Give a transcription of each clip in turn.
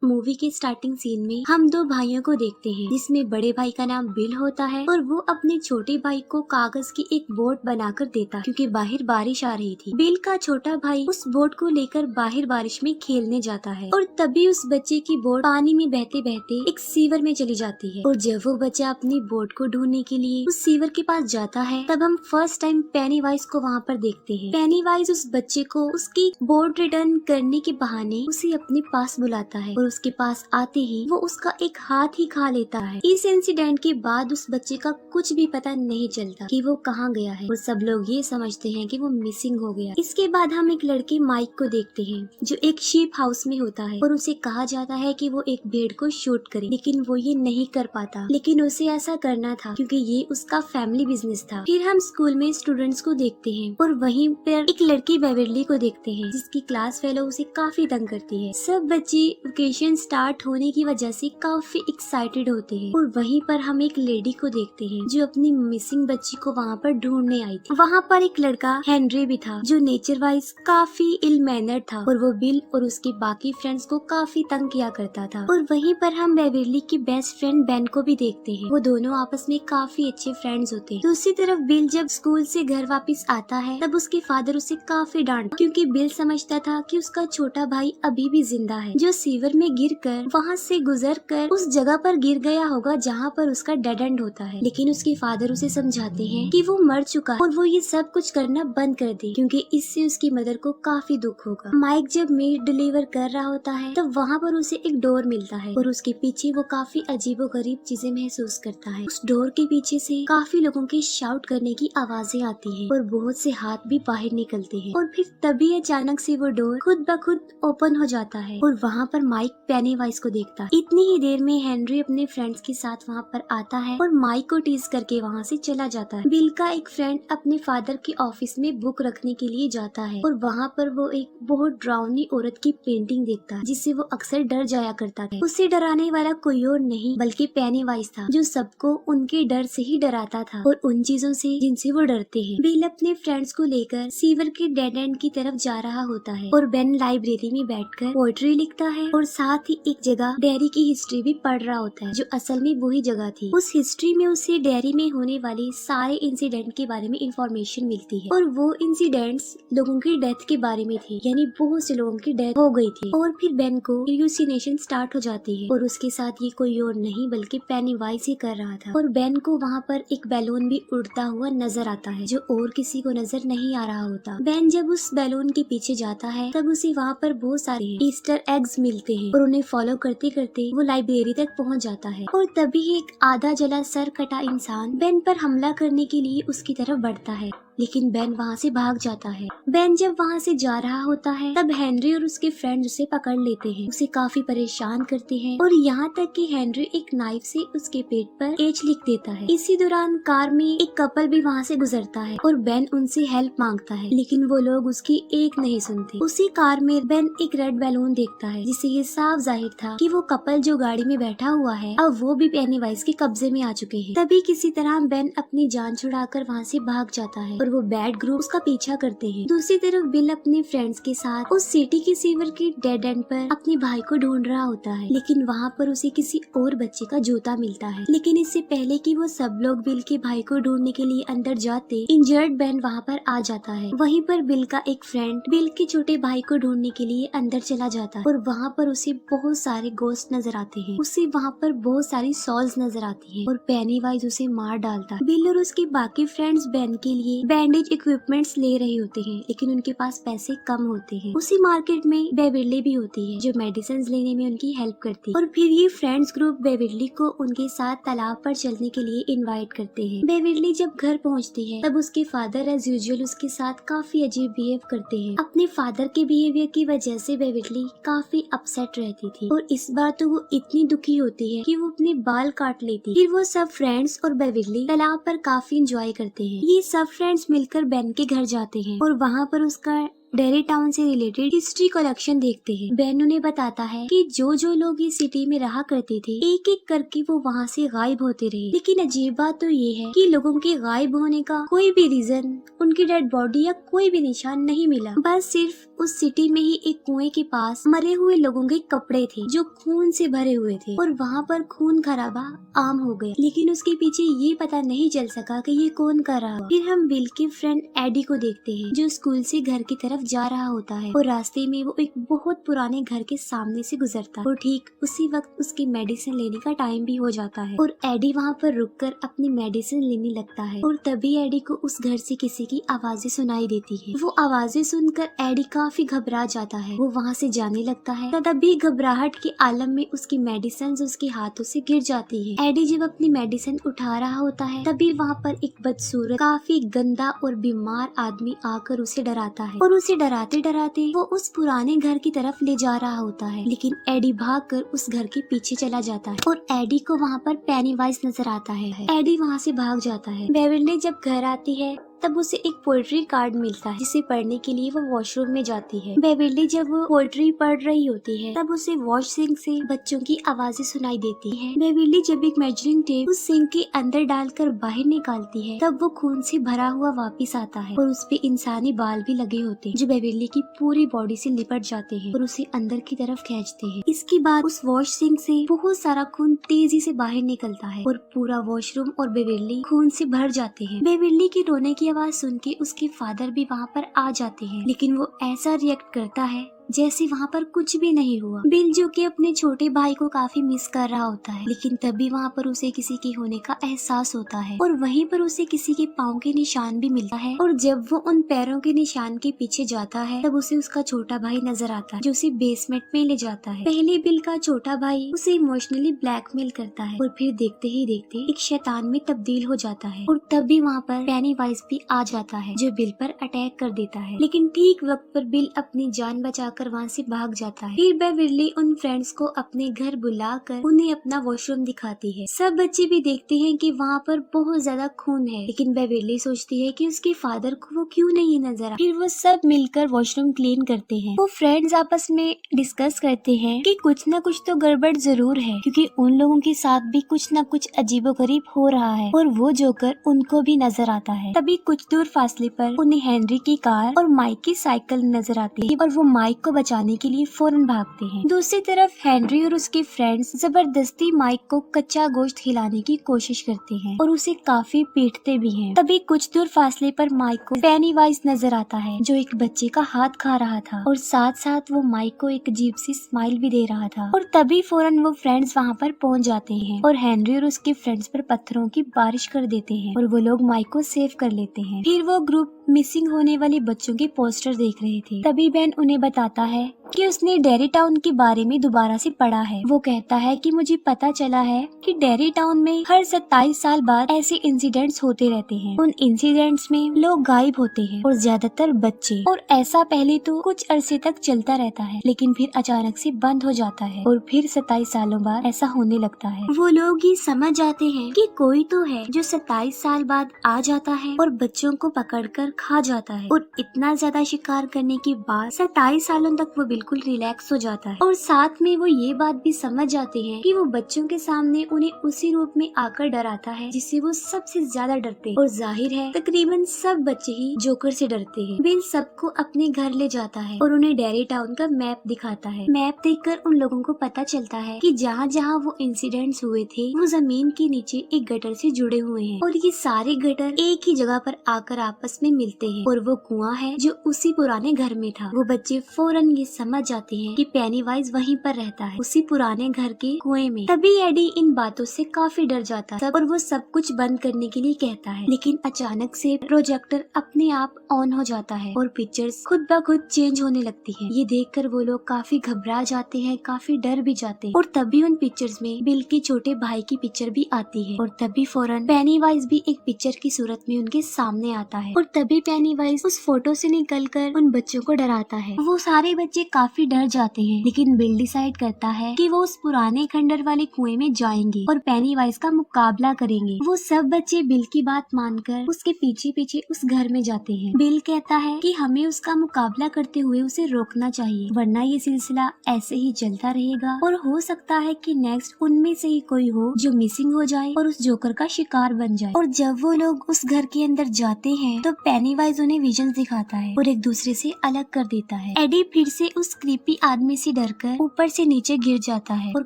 Movie के starting scene में हम दो भाइयों को देखते हैं, जिसमें बड़े भाई का नाम बिल होता है और वो अपने छोटे भाई को कागज की एक बोट बनाकर देता है, क्योंकि बाहर बारिश आ रही थी। बिल का छोटा भाई उस बोट को लेकर बाहर बारिश में खेलने जाता है और तभी उस बच्चे की बोट पानी में बहते बहते एक सीवर में चली जाती है। और जब वो बच्चा अपनी बोट को ढूंढने के लिए उस सीवर के पास जाता है, तब हम फर्स्ट टाइम पेनीवाइज को वहाँ पर देखते हैं। पेनीवाइज उस बच्चे को उसकी बोट रिटर्न करने के बहाने उसे अपने पास बुलाता है और उसके पास आते ही वो उसका एक हाथ ही खा लेता है। इस इंसिडेंट के बाद उस बच्चे का कुछ भी पता नहीं चलता कि वो कहाँ गया है और सब लोग ये समझते हैं कि वो मिसिंग हो गया। इसके बाद हम एक लड़के माइक को देखते हैं, जो एक शीप हाउस में होता है और उसे कहा जाता है कि वो एक भेड़ को शूट करे, लेकिन वो ये नहीं कर पाता। लेकिन उसे ऐसा करना था क्योंकि ये उसका फैमिली बिजनेस था। फिर हम स्कूल में स्टूडेंट्स को देखते हैं और वहीं पर एक लड़की बेवर्ली को देखते हैं, जिसकी क्लास फेलो उसे काफी तंग करती है। सब बच्चे वेकेशन स्टार्ट होने की वजह से काफी एक्साइटेड होते हैं और वहीं पर हम एक लेडी को देखते हैं, जो अपनी मिसिंग बच्ची को वहाँ पर ढूंढने आई थी। वहाँ पर एक लड़का हेनरी भी था, जो नेचर वाइज काफी इल मैनर था और वो बिल और उसके बाकी फ्रेंड्स को काफी तंग किया करता था। और वहीं पर हम बेवर्ली की बेस्ट फ्रेंड बेन को भी देखते हैं। वो दोनों आपस में काफी अच्छे फ्रेंड्स होते हैं। दूसरी तरफ बिल जब स्कूल से घर वापस आता है, तब उसके फादर उसे काफी डांटते, क्योंकि बिल समझता था कि उसका छोटा भाई अभी भी जिंदा है, जो सीवर में गिरकर वहाँ से गुजरकर उस जगह पर गिर गया होगा जहाँ पर उसका डेड एंड होता है। लेकिन उसके फादर उसे समझाते हैं कि वो मर चुका है और वो ये सब कुछ करना बंद कर दे, क्योंकि इससे उसकी मदर को काफी दुख होगा। माइक जब मीट डिलीवर कर रहा होता है, तब वहाँ पर उसे एक डोर मिलता है और उसके पीछे वो काफी अजीबोगरीब चीजें महसूस करता है। उस डोर के पीछे से काफी लोगों के शाउट करने की आवाजें आती है और बहुत से हाथ भी बाहर निकलते हैं। और फिर तभी अचानक से वो डोर खुद ब खुद ओपन हो जाता है और वहाँ पर माइक पेनीवाइज को देखता है। इतनी ही देर में हेनरी अपने फ्रेंड्स के साथ वहाँ पर आता है और माइक को टीज करके वहाँ से चला जाता है। बिल का एक फ्रेंड अपने फादर के ऑफिस में बुक रखने के लिए जाता है और वहाँ पर वो एक बहुत डरावनी औरत की पेंटिंग देखता है, जिससे वो अक्सर डर जाया करता है। उसे डराने वाला कोई और नहीं बल्कि पेनीवाइज था, जो सबको उनके डर से ही डराता था और उन चीजों से जिनसे वो डरते हैं। बिल अपने फ्रेंड्स को लेकर सीवर के डेड एंड की तरफ जा रहा होता है और बेन लाइब्रेरी में बैठकर पोएट्री लिखता है और साथ ही एक जगह डेयरी की हिस्ट्री भी पढ़ रहा होता है, जो असल में वही जगह थी। उस हिस्ट्री में उसे डेयरी में होने वाले सारे इंसिडेंट के बारे में इंफॉर्मेशन मिलती है और वो इंसिडेंट्स लोगों की डेथ के बारे में थे, यानी बहुत से लोगों की डेथ हो गई थी। और फिर बेन को हेलुसिनेशन स्टार्ट हो जाती है और उसके साथ ये कोई और नहीं बल्कि पेनीवाइज ही कर रहा था। और बेन को वहाँ पर एक बैलून भी उड़ता हुआ नजर आता है, जो और किसी को नजर नहीं आ रहा होता। बेन जब उस बैलून के पीछे जाता है, तब उसे वहाँ पर बहुत सारे ईस्टर एग्स मिलते हैं और उन्हें फॉलो करते करते वो लाइब्रेरी तक पहुँच जाता है। और तभी एक आधा जला सर कटा इंसान बेन पर हमला करने के लिए उसकी तरफ बढ़ता है, लेकिन बेन वहाँ से भाग जाता है। बेन जब वहाँ से जा रहा होता है, तब हेनरी और उसके फ्रेंड्स उसे पकड़ लेते हैं, उसे काफी परेशान करते हैं और यहाँ तक कि हेनरी एक नाइफ से उसके पेट पर एच लिख देता है। इसी दौरान कार में एक कपल भी वहाँ से गुजरता है और बेन उनसे हेल्प मांगता है, लेकिन वो लोग उसकी एक नहीं सुनते। उसी कार में बेन एक रेड बैलून देखता है, जिससे ये साफ जाहिर था कि वो कपल जो गाड़ी में बैठा हुआ है, अब वो भी पेनीवाइज के कब्जे में आ चुके हैं। तभी किसी तरह बेन अपनी जान छुड़ाकर वहाँ से भाग जाता है और वो बैड ग्रुप उसका पीछा करते हैं। दूसरी तरफ बिल अपने फ्रेंड्स के साथ उस सिटी के सीवर के डेड एंड पर अपने भाई को ढूंढ रहा होता है, लेकिन वहाँ पर उसे किसी और बच्चे का जूता मिलता है। लेकिन इससे पहले कि वो सब लोग बिल के भाई को ढूंढने के लिए अंदर जाते, इंजर्ड बेन वहाँ पर आ जाता है। वहीं पर बिल का एक फ्रेंड बिल के छोटे भाई को ढूंढने के लिए अंदर चला जाता है और वहाँ पर उसे बहुत सारे गोस्ट नजर आते हैं। उसे वहाँ पर बहुत सारी सॉल्स नजर आती है और पेनीवाइज उसे मार डालता है। बिल और उसके बाकी फ्रेंड्स बेन के लिए बैंडेज इक्विपमेंट्स ले रहे होते हैं, लेकिन उनके पास पैसे कम होते हैं। उसी मार्केट में बेवर्ली भी होती है, जो मेडिसिन लेने में उनकी हेल्प करती है। और फिर ये फ्रेंड्स ग्रुप बेवर्ली को उनके साथ तालाब पर चलने के लिए इनवाइट करते हैं। बेवर्ली जब घर पहुंचती है, तब उसके फादर एज यूजुअल उसके साथ काफी अजीब बिहेव करते हैं। अपने फादर के बिहेवियर की वजह से बेवर्ली काफी अपसेट रहती थी और इस बार तो वो इतनी दुखी होती है कि वो अपने बाल काट लेती। फिर वो सब फ्रेंड्स और बेवर्ली तालाब पर काफी एंजॉय करते हैं। ये सब फ्रेंड्स मिलकर बेन के घर जाते हैं और वहाँ पर उसका डेरी टाउन से रिलेटेड हिस्ट्री कलेक्शन देखते हैं। बेन उन्हें बताता है कि जो जो लोग इस सिटी में रहा करते थे, एक एक करके वो वहाँ से गायब होते रहे। लेकिन अजीब बात तो ये है कि लोगों के गायब होने का कोई भी रीजन, उनकी डेड बॉडी या कोई भी निशान नहीं मिला। बस सिर्फ उस सिटी में ही एक कुएं के पास मरे हुए लोगों के कपड़े थे जो खून से भरे हुए थे और वहाँ पर खून खराबा आम हो गया, लेकिन उसके पीछे ये पता नहीं चल सका कि ये कौन कर रहा हो। फिर हम बिल के फ्रेंड एडी को देखते हैं जो स्कूल से घर की तरफ जा रहा होता है और रास्ते में वो एक बहुत पुराने घर के सामने से गुजरता है और ठीक उसी वक्त उसकी मेडिसिन लेने का टाइम भी हो जाता है और एडी वहाँ पर रुककर अपनी मेडिसिन लेने लगता है और तभी एडी को उस घर से किसी की आवाजें सुनाई देती है। वो आवाजें सुनकर एडी काफी घबरा जाता है। वो वहाँ से जाने लगता है, तभी घबराहट के आलम में उसकी मेडिसिन उसके हाथों से गिर जाती है। एडी जब अपनी मेडिसिन उठा रहा होता है तभी वहाँ पर एक बदसूरत काफी गंदा और बीमार आदमी आकर उसे डराता है और उसे डराते डराते वो उस पुराने घर की तरफ ले जा रहा होता है, लेकिन एडी भागकर उस घर के पीछे चला जाता है और एडी को वहाँ पर पेनीवाइज नजर आता है। एडी वहाँ से भाग जाता है। बेविल्ले जब घर आती है तब उसे एक पोएट्री कार्ड मिलता है जिसे पढ़ने के लिए वो वॉशरूम में जाती है। बेविल्ली जब वो पोएट्री पढ़ रही होती है तब उसे वॉश सिंक से बच्चों की आवाजें सुनाई देती है। बेविल्ली जब एक मेजरिंग टेप उस सिंक के अंदर डालकर बाहर निकालती है तब वो खून से भरा हुआ वापस आता है और उस पे इंसानी बाल भी लगे होते हैं जो बेविल्ली की पूरी बॉडी से लिपट जाते हैं और उसे अंदर की तरफ खींचते हैं। इसके बाद उस वॉश सिंक से बहुत सारा खून तेजी से बाहर निकलता है और पूरा वॉशरूम और बेविल्ली खून से भर जाते हैं। बेविल्ली के रोने की आवाज सुन के उसके फादर भी वहाँ पर आ जाते हैं, लेकिन वो ऐसा रिएक्ट करता है जैसे वहाँ पर कुछ भी नहीं हुआ। बिल जो कि अपने छोटे भाई को काफी मिस कर रहा होता है, लेकिन तभी वहाँ पर उसे किसी के होने का एहसास होता है और वहीं पर उसे किसी के पाँव के निशान भी मिलता है और जब वो उन पैरों के निशान के पीछे जाता है तब उसे उसका छोटा भाई नजर आता है जो उसे बेसमेंट में ले जाता है। पहले बिल का छोटा भाई उसे इमोशनली ब्लैकमेल करता है और फिर देखते ही देखते एक शैतान में तब्दील हो जाता है और तभी वहाँ पर पेनीवाइज भी आ जाता है जो बिल पर अटैक कर देता है, लेकिन ठीक वक्त पर बिल अपनी जान बचा कर वहाँ से भाग जाता है। फिर बेविल्ली उन फ्रेंड्स को अपने घर बुलाकर उन्हें अपना वॉशरूम दिखाती है। सब बच्चे भी देखते हैं कि वहाँ पर बहुत ज्यादा खून है, लेकिन बेविल्ली सोचती है कि उसके फादर को वो क्यों नहीं नजर आ। फिर वो सब मिलकर वॉशरूम क्लीन करते हैं। वो फ्रेंड्स आपस में डिस्कस करते हैं कि कुछ न कुछ तो गड़बड़ जरूर है क्योंकि उन लोगों के साथ भी कुछ न कुछ अजीबोगरीब हो रहा है और वो जोकर उनको भी नजर आता है। तभी कुछ दूर फासले पर उन्हें हेनरी की कार और माइक की साइकिल नजर आती है और वो माइक को बचाने के लिए फौरन भागते हैं। दूसरी तरफ हेनरी और उसके फ्रेंड्स जबरदस्ती माइक को कच्चा गोश्त खिलाने की कोशिश करते हैं और उसे काफी पीटते भी हैं। तभी कुछ दूर फासले पर माइक को पेनीवाइज नजर आता है जो एक बच्चे का हाथ खा रहा था और साथ साथ वो माइक को एक अजीब सी स्माइल भी दे रहा था और तभी फौरन वो फ्रेंड्स वहाँ पर पहुँच जाते हैं और हेनरी और उसके फ्रेंड्स पर पत्थरों की बारिश कर देते हैं और वो लोग माइक को सेव कर लेते हैं। फिर वो ग्रुप मिसिंग होने वाले बच्चों के पोस्टर देख रहे थे। तभी बेन उन्हें बताता है कि उसने डेरी टाउन के बारे में दोबारा से पढ़ा है। वो कहता है कि मुझे पता चला है कि डेरी टाउन में हर 27 साल बाद ऐसे इंसिडेंट्स होते रहते हैं। उन इंसिडेंट्स में लोग गायब होते हैं और ज्यादातर बच्चे, और ऐसा पहले तो कुछ अरसे तक चलता रहता है लेकिन फिर अचानक से बंद हो जाता है और फिर 27 सालों बाद ऐसा होने लगता है। वो लोग ये समझ जाते हैं कि कोई तो है जो 27 साल बाद आ जाता है और बच्चों को पकड़कर खा जाता है और इतना ज्यादा शिकार करने के बाद 27 सालों तक वो बिल्कुल रिलैक्स हो जाता है और साथ में वो ये बात भी समझ जाते हैं कि वो बच्चों के सामने उन्हें उसी रूप में आकर डराता है जिससे वो सबसे ज्यादा डरते हैं और जाहिर है तकरीबन सब बच्चे ही जोकर से डरते हैं। बिल सबको अपने घर ले जाता है और उन्हें डेरी टाउन का मैप दिखाता है। मैप देखकर उन लोगों को पता चलता है कि जहाँ जहाँ वो इंसिडेंट्स हुए थे वो जमीन के नीचे एक गटर से जुड़े हुए हैं और ये सारे गटर एक ही जगह पर आकर आपस में मिलते हैं और वो कुआं है जो उसी पुराने घर में था। वो बच्चे फौरन ये समझ जाते हैं कि पेनीवाइज वहीं पर रहता है उसी पुराने घर के कुएं में। तभी एडी इन बातों से काफी डर जाता है और वो सब कुछ बंद करने के लिए कहता है, लेकिन अचानक से प्रोजेक्टर अपने आप ऑन हो जाता है और पिक्चर्स खुद ब खुद चेंज होने लगती है। ये देखकर वो लोग काफी घबरा जाते हैं, काफी डर भी जाते हैं और तभी उन पिक्चर्स में बिल के छोटे भाई की पिक्चर भी आती है और तभी फौरन पेनीवाइज भी एक पिक्चर की सूरत में उनके सामने आता है और तभी पेनीवाइज उस फोटो से निकलकर उन बच्चों को डराता है। वो सारे बच्चे काफी डर जाते हैं, लेकिन बिल डिसाइड करता है कि वो उस पुराने खंडर वाले कुएं में जाएंगे और पेनीवाइज का मुकाबला करेंगे। वो सब बच्चे बिल की बात मानकर उसके पीछे पीछे उस घर में जाते हैं। बिल कहता है कि हमें उसका मुकाबला करते हुए उसे रोकना चाहिए, वरना ये सिलसिला ऐसे ही चलता रहेगा और हो सकता है कि नेक्स्ट उनमें से ही कोई हो जो मिसिंग हो जाए और उस जोकर का शिकार बन जाए। और जब वो लोग उस घर के अंदर जाते हैं तो पेनीवाइज उन्हें विजन दिखाता है और एक दूसरे से अलग कर देता है। एडी फिर से उस क्रीपी आदमी से डरकर ऊपर से नीचे गिर जाता है और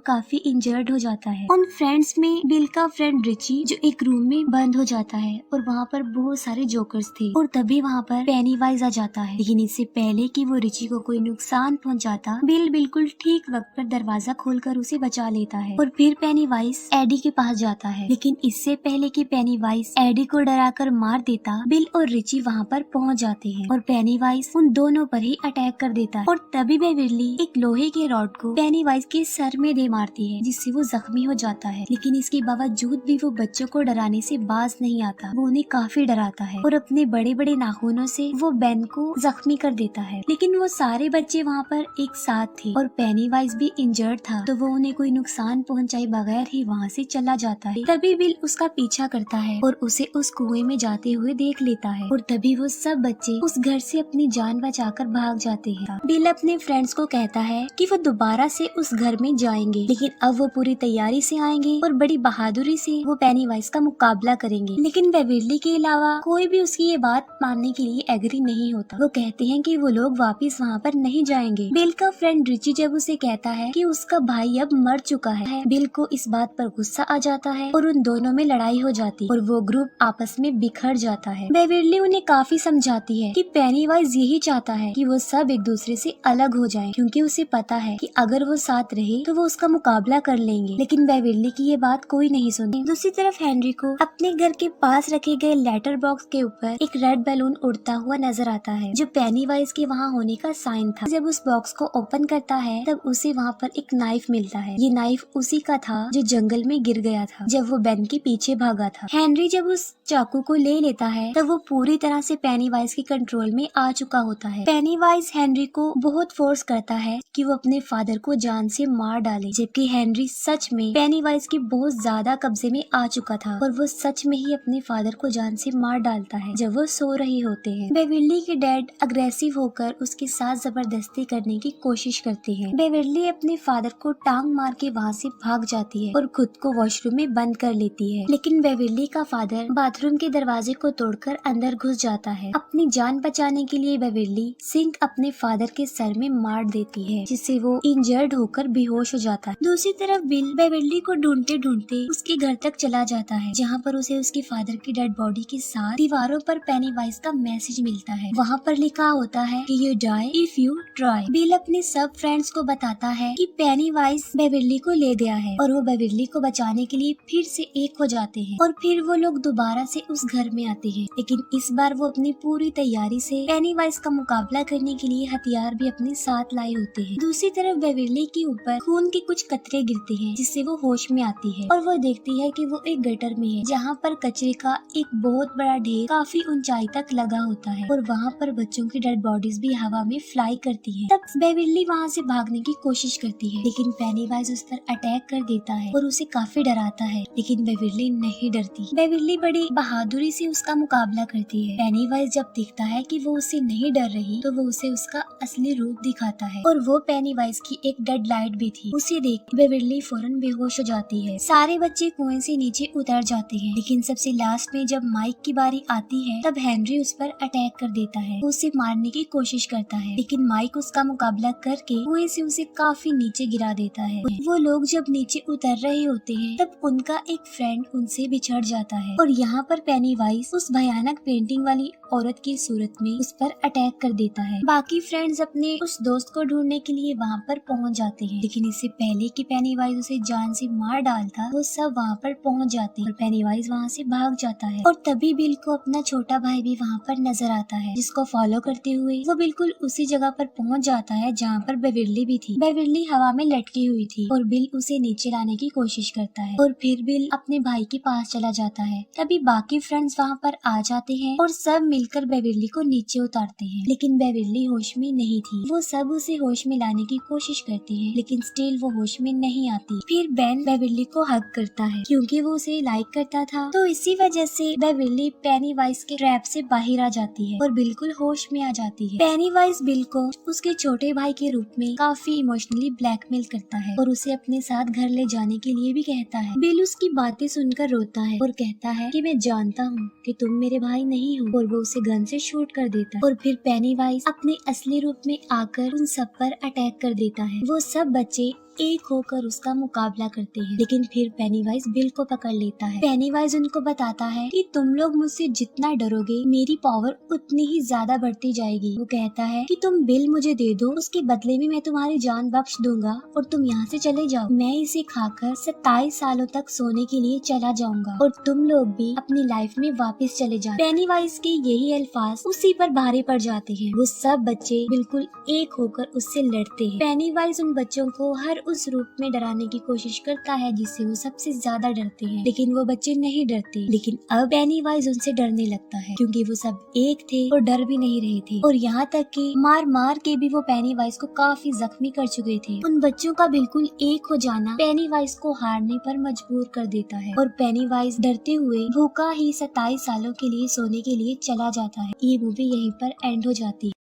काफी इंजर्ड हो जाता है। उन फ्रेंड्स में बिल का फ्रेंड रिची जो एक रूम में बंद हो जाता है और वहाँ पर बहुत सारे जोकर्स थे और तभी वहाँ पर पेनीवाइज आ जाता है। लेकिन इससे पहले कि वो रिची को कोई नुकसान पहुँचाता, बिल बिल्कुल ठीक वक्त पर दरवाजा खोलकर उसे बचा लेता है और फिर पेनीवाइज एडी के पास जाता है। लेकिन इससे पहले कि पेनीवाइज एडी को डराकर मार देता, बिल और रिची वहाँ पर पहुँच जाते हैं और पेनीवाइज उन दोनों पर ही अटैक कर देता है। और तभी बेविरली एक लोहे के रॉड को पेनीवाइज के सर में दे मारती है, जिससे वो जख्मी हो जाता है। लेकिन इसके बावजूद भी वो बच्चों को डराने से बाज नहीं आता, वो उन्हें काफी डराता है और अपने बड़े बड़े नाखूनों से वो बेन को जख्मी कर देता है। लेकिन वो सारे बच्चे वहाँ पर एक साथ थे और पेनीवाइज भी इंजर्ड था, तो वो उन्हें कोई नुकसान पहुँचाए बगैर ही वहाँ से चला जाता है। तभी बिल उसका पीछा करता है और उसे उस कुएं में जाते हुए देख लेता है और तभी वो सब बच्चे उस घर से अपनी जान बचाकर भाग जाते हैं। बिल अपने फ्रेंड्स को कहता है कि वो दोबारा से उस घर में जाएंगे, लेकिन अब वो पूरी तैयारी से आएंगे और बड़ी बहादुरी से वो पेनीवाइज का मुकाबला करेंगे। लेकिन बेविरली के अलावा कोई भी उसकी ये बात मानने के लिए एग्री नहीं होता। वो कहते हैं कि वो लोग वापस वहाँ पर नहीं जाएंगे। बिल का फ्रेंड रिची जब उसे कहता है कि उसका भाई अब मर चुका है, बिल को इस बात पर गुस्सा आ जाता है और उन दोनों में लड़ाई हो जाती और वो ग्रुप आपस में बिखर जाता है। बेविरली उन्हें काफी समझाती है कि पेनीवाइज यही चाहता है कि वो सब एक दूसरे से अलग हो जाएं, क्योंकि उसे पता है कि अगर वो साथ रहे तो वो उसका मुकाबला कर लेंगे। लेकिन बेविरली की ये बात कोई नहीं सुनती। दूसरी तरफ हेनरी को अपने घर के पास रखे गए लेटर बॉक्स के ऊपर एक रेड बैलून उड़ता हुआ नजर आता है, जो पेनीवाइज के वहाँ होने का साइन था। जब उस बॉक्स को ओपन करता है तब उसे वहाँ पर एक नाइफ मिलता है। ये नाइफ उसी का था जो जंगल में गिर गया था जब वो बेन के पीछे भागा था। हेनरी जब उस चाकू को ले लेता है तब वो पूरी तरह से पेनीवाइज के कंट्रोल में आ चुका होता है। पेनीवाइज हेनरी को बहुत फोर्स करता है कि वो अपने फादर को जान से मार डाले, जबकि हेनरी सच में पेनीवाइज के बहुत ज्यादा कब्जे में आ चुका था और वो सच में ही अपने फादर को जान से मार डालता है जब वो सो रहे होते हैं। बेविरली के डैड अग्रेसिव होकर उसके साथ जबरदस्ती करने की कोशिश करते हैं। बेविरली अपने फादर को टांग मार के वहाँ से भाग जाती है और खुद को वॉशरूम में बंद कर लेती है। लेकिन बेविरली का फादर बाथरूम के दरवाजे को तोड़कर अंदर घुस जाता है। अपनी जान बचाने के लिए बेविरली सिंक अपने फादर के सर में मार देती है, जिससे वो इंजर्ड होकर बेहोश हो जाता है। दूसरी तरफ बिल बेविरली को ढूंढते ढूंढते उसके घर तक चला जाता है, जहाँ पर उसे उसके फादर की डेड बॉडी के साथ दीवारों पर पेनीवाइज का मैसेज मिलता है। वहाँ पर लिखा होता है कि you die if you try. Bill अपने सब फ्रेंड्स को बताता है कि पेनीवाइज बेविरली को ले गया है और वो बेविरली को बचाने के लिए फिर से एक हो जाते हैं और फिर वो लोग दोबारा से उस घर में आते हैं। लेकिन इस बार वो अपनी पूरी तैयारी से पेनीवाइज का मुकाबला करने के लिए हथियार भी अपने साथ लाए होते हैं। दूसरी तरफ बेविरली के ऊपर खून के कुछ कतरे गिरते हैं, जिससे वो होश में आती है और वो देखती है कि वो एक गटर में है, जहाँ पर कचरे का एक बहुत बड़ा ढेर काफी ऊंचाई तक लगा होता है और वहाँ पर बच्चों की डेड बॉडीज भी हवा में फ्लाई करती हैं। तब बेविरली वहाँ से भागने की कोशिश करती है, लेकिन पेनीवाइज उस पर अटैक कर देता है और उसे काफी डराता है। लेकिन बेविरली नहीं डरती। बेविरली बड़ी बहादुरी से उसका मुकाबला करती है। पेनीवाइज जब देखता है कि वो उससे नहीं डर रही तो वो उसे उसका असली रूप दिखाता है और वो पेनीवाइज की एक डेड लाइट भी थी। उसे देख बेविरली फौरन बेहोश हो जाती है। सारे बच्चे कुएं से नीचे उतर जाते हैं, लेकिन सबसे लास्ट में जब माइक की बारी आती है तब हेनरी उस पर अटैक कर देता है। उसे मारने की कोशिश करता है, लेकिन माइक उसका मुकाबला करके कुएं से उसे काफी नीचे गिरा देता है। वो लोग जब नीचे उतर रहे होते हैं तब उनका एक फ्रेंड उनसे बिछड़ जाता है और यहाँ पर पेनीवाइज उस भयानक पेंटिंग वाली औरत की सूरत में उस पर अटैक कर देता है। बाकी फ्रेंड्स अपने उस दोस्त को ढूंढने के लिए वहाँ पर पहुँच जाते हैं, लेकिन इससे पहले कि पेनीवाइज उसे जान से मार डालता वो सब वहाँ पर पहुँच जाते हैं और पेनीवाइज वहाँ से भाग जाता है। और तभी बिल को अपना छोटा भाई भी वहाँ पर नजर आता है, जिसको फॉलो करते हुए वो बिल्कुल उसी जगह पर पहुँच जाता है जहाँ पर बेविरली भी थी। बेविरली हवा में लटकी हुई थी और बिल उसे नीचे लाने की कोशिश करता है और फिर बिल अपने भाई के पास चला जाता है। तभी बाकी फ्रेंड्स वहाँ पर आ जाते हैं और सब मिलकर बेविरली को नीचे उतारते हैं, लेकिन बेविरली होश में नहीं थी। वो सब उसे होश में लाने की कोशिश करते हैं, लेकिन स्टिल वो होश में नहीं आती। फिर बेन बेविली को हक करता है क्योंकि वो उसे लाइक करता था, तो इसी वजह से बेविली पेनीवाइज के ट्रैप से बाहर आ जाती है और बिल्कुल होश में आ जाती है। पेनीवाइज बिल को उसके छोटे भाई के रूप में काफी इमोशनली ब्लैकमेल करता है और उसे अपने साथ घर ले जाने के लिए भी कहता है। बिल उसकी बातें सुनकर रोता है और कहता है कि मैं जानता हूँ कि तुम मेरे भाई नहीं हो, और वो उसे गन से शूट कर देता है। और फिर पेनीवाइज अपने असली रूप में आकर उन सब पर अटैक कर देता है। वो सब बच्चे एक होकर उसका मुकाबला करते हैं, लेकिन फिर पेनीवाइज बिल को पकड़ लेता है। पेनीवाइज उनको बताता है कि तुम लोग मुझसे जितना डरोगे मेरी पावर उतनी ही ज्यादा बढ़ती जाएगी। वो कहता है कि तुम बिल मुझे दे दो, उसके बदले में मैं तुम्हारी जान बख्श दूंगा और तुम यहाँ से चले जाओ। मैं इसे खाकर 27 सालों तक सोने के लिए चला जाऊंगा और तुम लोग भी अपनी लाइफ में वापस चले जाओ। पेनीवाइज के यही अल्फाज उसी पर भारी पड़ जाते हैं। वो सब बच्चे बिल्कुल एक होकर उससे लड़ते हैं। पेनीवाइज उन बच्चों को हर उस रूप में डराने की कोशिश करता है जिससे वो सबसे ज्यादा डरते हैं, लेकिन वो बच्चे नहीं डरते। लेकिन अब पेनीवाइज उनसे डरने लगता है क्योंकि वो सब एक थे और डर भी नहीं रहे थे, और यहाँ तक कि मार मार के भी वो पेनीवाइज को काफी जख्मी कर चुके थे। उन बच्चों का बिल्कुल एक हो जाना पेनीवाइज को हारने पर मजबूर कर देता है और पेनीवाइज डरते हुए भूखा ही 27 सालों के लिए सोने के लिए चला जाता है। ये मूवी यहीं पर एंड हो जाती है।